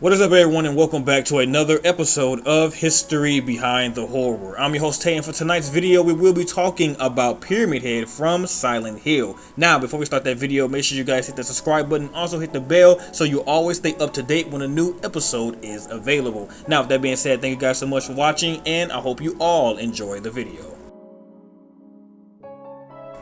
What is up, everyone, and welcome back to another episode of History Behind the Horror. I'm your host Tay, and for tonight's video we will be talking about Pyramid Head from Silent Hill. Now, before we start that video, make sure you guys hit the subscribe button, also hit the bell so you always stay up to date when a new episode is available. Now, with that being said, thank you guys so much for watching, and I hope you all enjoy the video.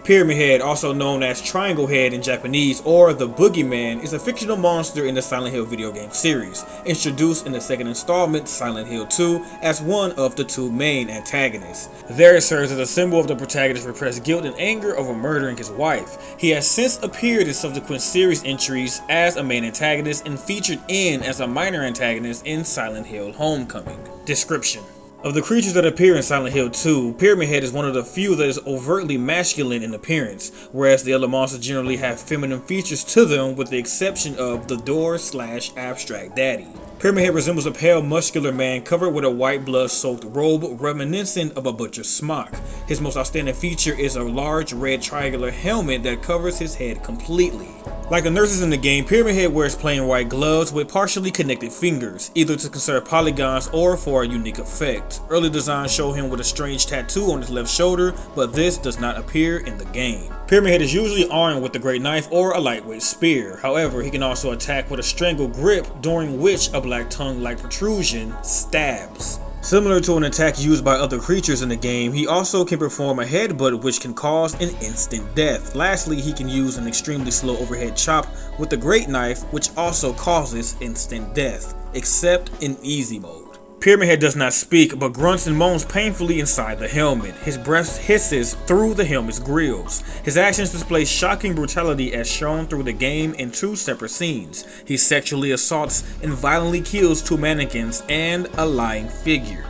Pyramid Head, also known as Triangle Head in Japanese or the Boogeyman, is a fictional monster in the Silent Hill video game series, introduced in the second installment, Silent Hill 2, as one of the two main antagonists. There it serves as a symbol of the protagonist's repressed guilt and anger over murdering his wife. He has since appeared in subsequent series entries as a main antagonist and featured in as a minor antagonist in Silent Hill Homecoming. Description: of the creatures that appear in Silent Hill 2, Pyramid Head is one of the few that is overtly masculine in appearance, whereas the other monsters generally have feminine features to them with the exception of the Door/Abstract Daddy. Pyramid Head resembles a pale, muscular man covered with a white blood-soaked robe reminiscent of a butcher's smock. His most outstanding feature is a large red triangular helmet that covers his head completely. Like the nurses in the game, Pyramid Head wears plain white gloves with partially connected fingers, either to conserve polygons or for a unique effect. Early designs show him with a strange tattoo on his left shoulder, but this does not appear in the game. Pyramid Head is usually armed with a great knife or a lightweight spear. However, he can also attack with a strangle grip, during which a black tongue-like protrusion stabs. Similar to an attack used by other creatures in the game, he also can perform a headbutt which can cause an instant death. Lastly, he can use an extremely slow overhead chop with a great knife which also causes instant death, except in easy mode. Pyramid Head does not speak, but grunts and moans painfully inside the helmet. His breath hisses through the helmet's grills. His actions display shocking brutality as shown through the game in two separate scenes. He sexually assaults and violently kills two mannequins and a lying figure.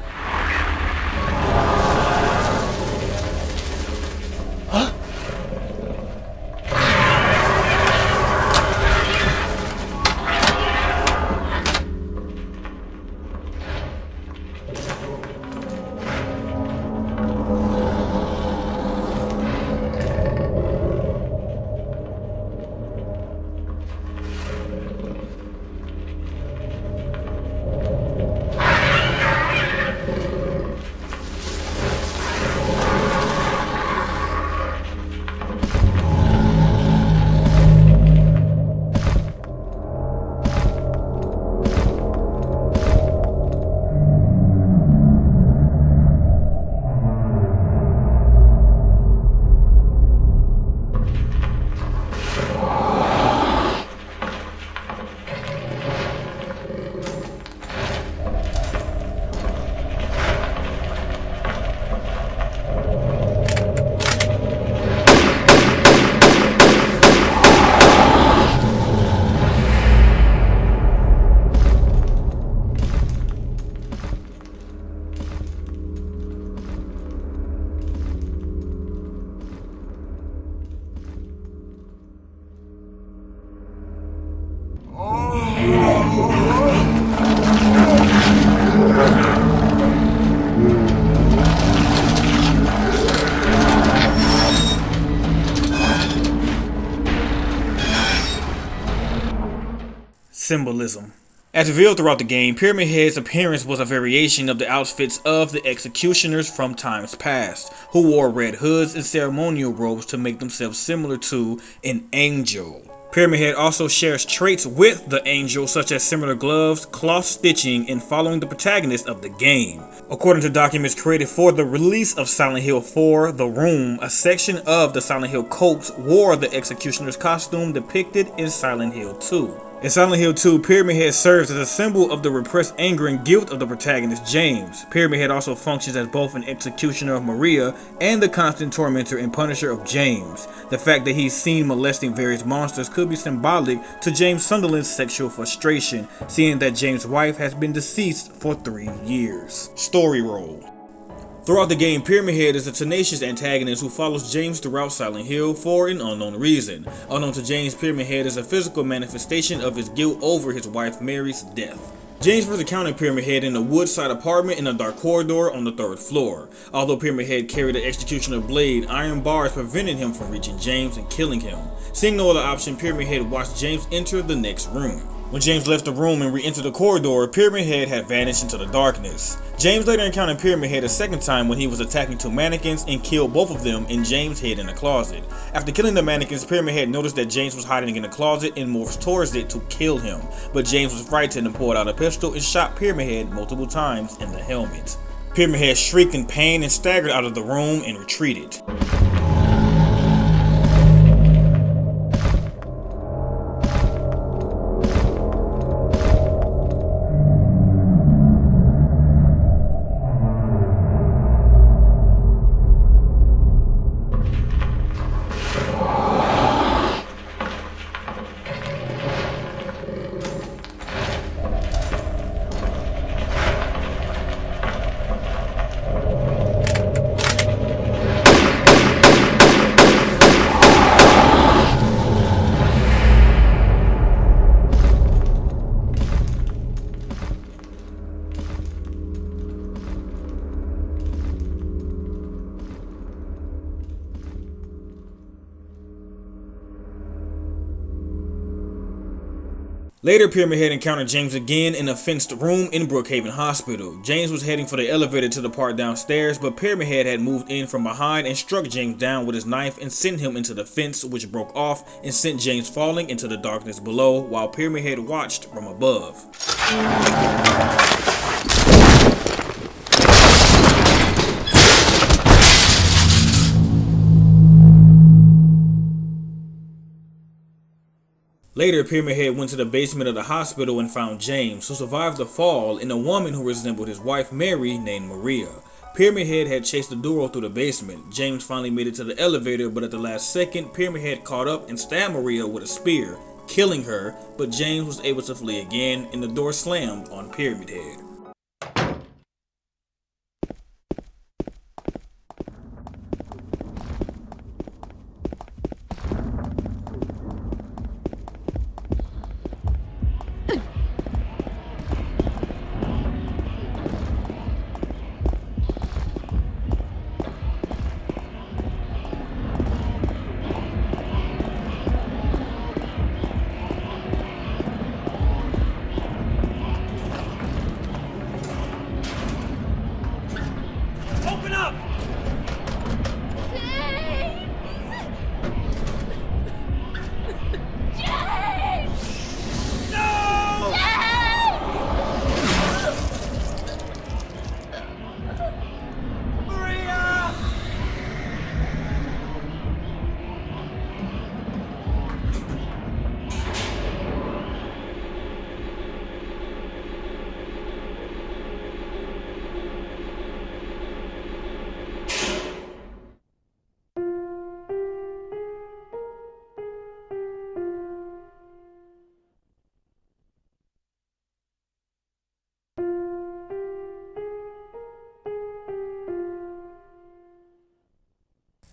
Symbolism. As revealed throughout the game, Pyramid Head's appearance was a variation of the outfits of the executioners from times past, who wore red hoods and ceremonial robes to make themselves similar to an angel. Pyramid Head also shares traits with the angel, such as similar gloves, cloth stitching, and following the protagonist of the game. According to documents created for the release of Silent Hill 4, The Room, a section of the Silent Hill cults wore the executioner's costume depicted in Silent Hill 2. In Silent Hill 2, Pyramid Head serves as a symbol of the repressed anger and guilt of the protagonist James. Pyramid Head also functions as both an executioner of Maria and the constant tormentor and punisher of James. The fact that he's seen molesting various monsters could be symbolic to James Sunderland's sexual frustration, seeing that James' wife has been deceased for 3 years. Story role. Throughout the game, Pyramid Head is a tenacious antagonist who follows James throughout Silent Hill for an unknown reason. Unknown to James, Pyramid Head is a physical manifestation of his guilt over his wife Mary's death. James first encountered Pyramid Head in a woodside apartment in a dark corridor on the 3rd floor. Although Pyramid Head carried an executioner blade, iron bars prevented him from reaching James and killing him. Seeing no other option, Pyramid Head watched James enter the next room. When James left the room and re-entered the corridor, Pyramid Head had vanished into the darkness. James later encountered Pyramid Head a second time when he was attacking two mannequins and killed both of them and James hid in a closet. After killing the mannequins, Pyramid Head noticed that James was hiding in a closet and morphed towards it to kill him. But James was frightened and pulled out a pistol and shot Pyramid Head multiple times in the helmet. Pyramid Head shrieked in pain and staggered out of the room and retreated. Later, Pyramid Head encountered James again in a fenced room in Brookhaven Hospital. James was heading for the elevator to the part downstairs, but Pyramid Head had moved in from behind and struck James down with his knife and sent him into the fence, which broke off and sent James falling into the darkness below while Pyramid Head watched from above. Later, Pyramid Head went to the basement of the hospital and found James, who survived the fall, and a woman who resembled his wife Mary named Maria. Pyramid Head had chased the duo through the basement. James finally made it to the elevator, but at the last second, Pyramid Head caught up and stabbed Maria with a spear, killing her, but James was able to flee again, and the door slammed on Pyramid Head.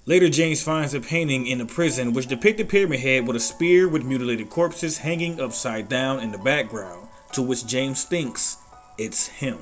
Later, James finds a painting in the prison which depicted Pyramid Head with a spear with mutilated corpses hanging upside down in the background, to which James thinks it's him.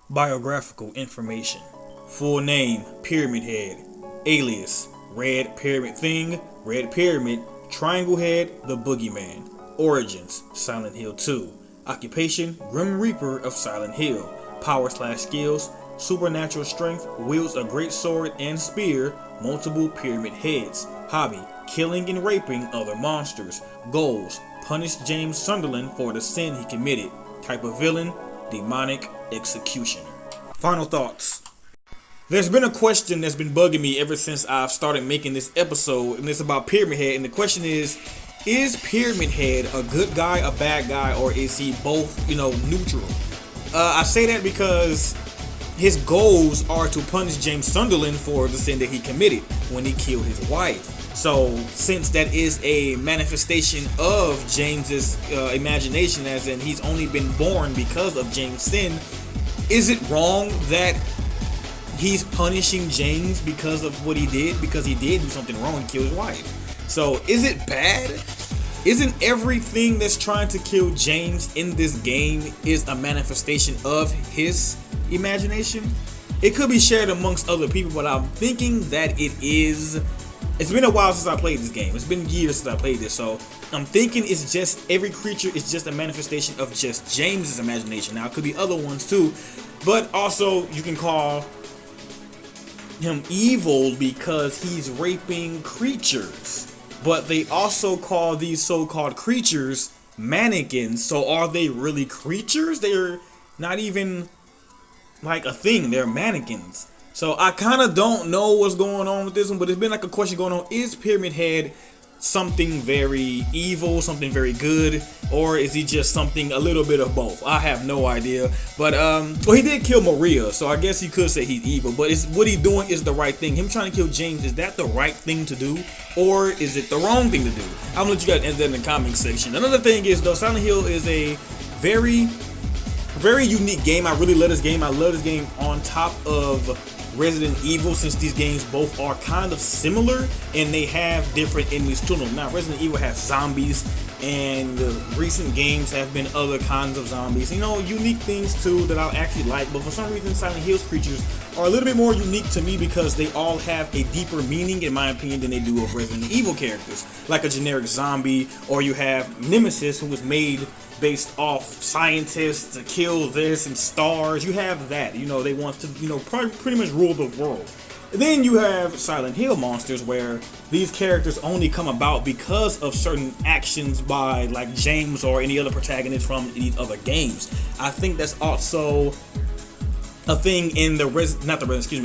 Biographical information. Full name, Pyramid Head. Alias, Red Pyramid Thing, Red Pyramid, Triangle Head, the Boogeyman. Origins, Silent Hill 2. Occupation, Grim Reaper of Silent Hill. Power/skills, supernatural strength, wields a great sword and spear, multiple pyramid heads. Hobby, killing and raping other monsters. Goals, punish James Sunderland for the sin he committed. Type of villain, demonic executioner. Final thoughts. There's been a question that's been bugging me ever since I've started making this episode, and it's about Pyramid Head, and the question is Pyramid Head a good guy, a bad guy, or is he both, neutral? I say that because his goals are to punish James Sunderland for the sin that he committed when he killed his wife. So since that is a manifestation of James's imagination, as in he's only been born because of James' sin, is it wrong that he's punishing James because of what he did? Because he did do something wrong and kill his wife. So is it bad? Isn't everything that's trying to kill James in this game is a manifestation of his imagination? It could be shared amongst other people, but I'm thinking that it is It's been a while since I played this game. It's been years since I played this, so I'm thinking it's just every creature is just a manifestation of just James's imagination. Now it could be other ones too, but also you can call him evil because he's raping creatures. But they also call these so-called creatures mannequins. So are they really creatures? They're not even like a thing. They're mannequins. So I kind of don't know what's going on with this one, but it's been like a question going on. Is Pyramid Head something very evil, something very good, or is he just something a little bit of both? I have no idea. But well, he did kill Maria, so I guess you could say he's evil, but what he's doing is the right thing. Him trying to kill James, is that the right thing to do, or is it the wrong thing to do? I'm gonna let you guys answer that in the comment section. Another thing is, though, Silent Hill is a very unique game. I really love this game. I love this game on top of Resident Evil, since these games both are kind of similar and they have different enemies to them. Now Resident Evil has zombies, and the recent games have been other kinds of zombies, you know, unique things too that I actually like. But for some reason Silent Hill's creatures are a little bit more unique to me because they all have a deeper meaning, in my opinion, than they do of Resident Evil characters, like a generic zombie, or you have Nemesis, who was made based off scientists to kill this and stars. You have that, you know, they want to, you know, pretty much rule the world. And then you have Silent Hill monsters, where these characters only come about because of certain actions by like James or any other protagonist from these other games. I think that's also a thing in the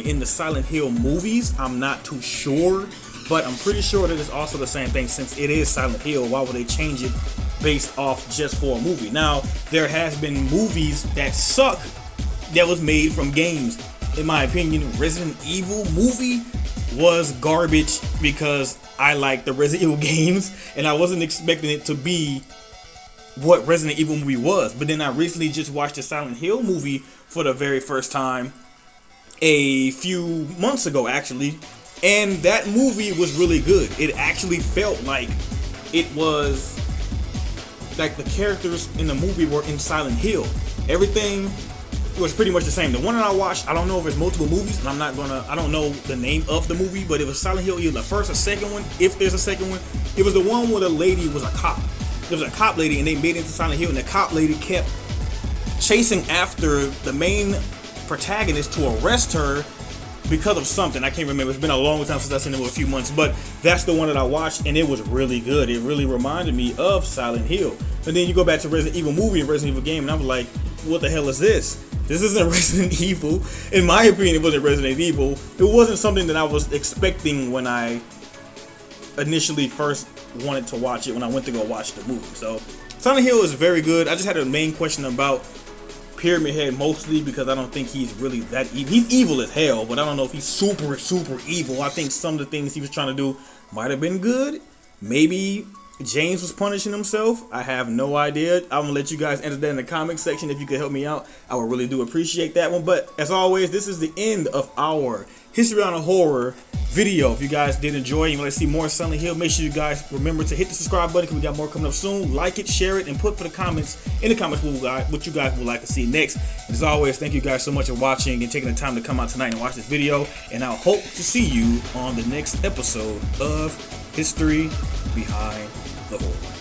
in the Silent Hill movies. I'm not too sure, but I'm pretty sure that it's also the same thing, since it is Silent Hill. Why would they change it based off just for a movie? Now, there has been movies that suck that was made from games. In my opinion, Resident Evil movie was garbage because I like the Resident Evil games and I wasn't expecting it to be what Resident Evil movie was. But then I recently just watched the Silent Hill movie for the very first time a few months ago, actually, and that movie was really good. It actually felt like it was like the characters in the movie were in Silent Hill. Everything was pretty much the same. The one that I watched, I don't know if it's multiple movies, and I don't know the name of the movie, but it was Silent Hill, either the first or second one, if there's a second one. It was the one where the lady was a cop. There was a cop lady, and they made it into Silent Hill, and the cop lady kept chasing after the main protagonist to arrest her because of something. I can't remember. It's been a long time since I've seen it, a few months, but that's the one that I watched, and it was really good. It really reminded me of Silent Hill. And then you go back to Resident Evil movie and Resident Evil game, and I was like, what the hell is this? This isn't Resident Evil. In my opinion, it wasn't Resident Evil. It wasn't something that I was expecting when I initially first wanted to watch it, when I went to go watch the movie. So Silent Hill is very good. I just had a main question about Pyramid Head, mostly because I don't think he's really that evil. He's evil as hell, but I don't know if he's super evil. I think some of the things he was trying to do might have been good. Maybe James was punishing himself. I have no idea. I'm gonna let you guys enter that in the comment section. If you could help me out, I would really do appreciate that one. But as always, this is the end of our History on a Horror video. If you guys did enjoy and you want to see more Silent Hill, make sure you guys remember to hit the subscribe button, because we got more coming up soon. Like it, share it, and put for the comments in the comments what you guys would like to see next. And as always, thank you guys so much for watching and taking the time to come out tonight and watch this video. And I hope to see you on the next episode of History Behind the Horror.